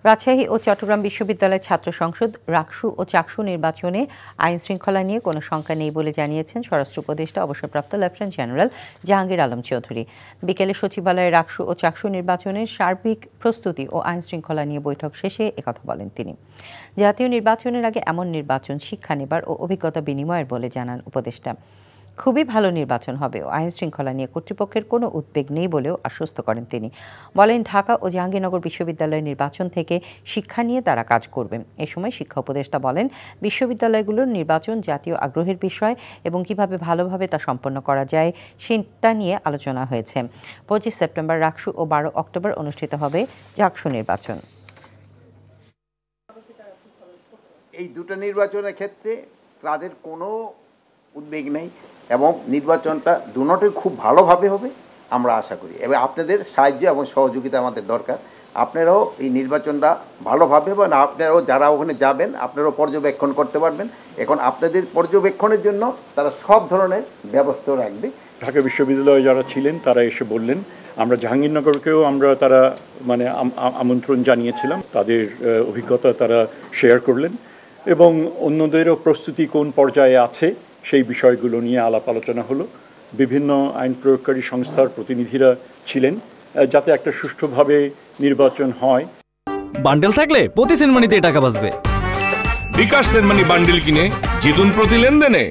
রাজশাহী ও চট্টগ্রাম বিশ্ববিদ্যালয়ের ছাত্র সংসদ, রাকসু ও চাকসু নির্বাচনে আইন শৃঙ্খলা নিয়ে কোনো শঙ্কা নেই বলে জানিয়েছেন স্বরাষ্ট্র উপদেষ্টা অবসরপ্রাপ্ত লেফটেন্যান্ট জেনারেল জাহাঙ্গীর আলম চৌধুরী। বিকেলে সচিবালয়ে রাকসু ও চাকসু নির্বাচনের সার্বিক প্রস্তুতি ও আইন শৃঙ্খলা নিয়ে বৈঠক শেষে একথা বলেন তিনি। জাতীয় নির্বাচনের আগে এমন নির্বাচন শিক্ষা নেবার ও অভিজ্ঞতা বিনিময়ের বলে জানান উপদেষ্টা। খুবই ভালো নির্বাচন হবে ও আইন শৃঙ্খলা নিয়ে কর্তৃপক্ষের কোনো উদ্বেগ নেই বলেও আশ্বস্ত করেন তিনি। বলেন, ঢাকা ও জাহাঙ্গীরনগর বিশ্ববিদ্যালয়ের নির্বাচন থেকে শিক্ষা নিয়ে তারা কাজ করবে। এ সময় শিক্ষা উপদেষ্টা বলেন, বিশ্ববিদ্যালয়গুলোর নির্বাচন জাতীয় আগ্রহের বিষয় এবং কিভাবে ভালোভাবে তা সম্পন্ন করা যায় সেটা নিয়ে আলোচনা হয়েছে। 25 সেপ্টেম্বর রাকসু ও 12 অক্টোবর অনুষ্ঠিত হবে চাকসু নির্বাচন। এই দুটো নির্বাচনের ক্ষেত্রে তাদের কোনো উদ্বেগ নেই এবং নির্বাচনটা দুটোই খুব ভালোভাবে হবে আমরা আশা করি। এবং আপনাদের সাহায্য এবং সহযোগিতা আমাদের দরকার। আপনারাও এই নির্বাচনটা ভালোভাবে এবং আপনারাও যারা ওখানে যাবেন আপনারাও পর্যবেক্ষণ করতে পারবেন। এখন আপনাদের পর্যবেক্ষণের জন্য তারা সব ধরনের ব্যবস্থা রাখবে। ঢাকা বিশ্ববিদ্যালয়ে যারা ছিলেন তারা এসে বললেন, আমরা জাহাঙ্গীরনগরকেও তারা আমন্ত্রণ জানিয়েছিলাম, তাদের অভিজ্ঞতা তারা শেয়ার করলেন এবং অন্যদেরও প্রস্তুতি কোন পর্যায়ে আছে সেই বিষয়গুলো নিয়ে আলাপ আলোচনা হলো। বিভিন্ন আইন প্রয়োগকারী সংস্থার প্রতিনিধিরা ছিলেন যাতে একটা সুষ্ঠুভাবে নির্বাচন হয়। বান্ডেল থাকলে প্রতি সেনমানিতে টাকা বাঁচবে। বিকাশ সেনমানি বান্ডেল কিনে জিতুন প্রতি লেনদেনে।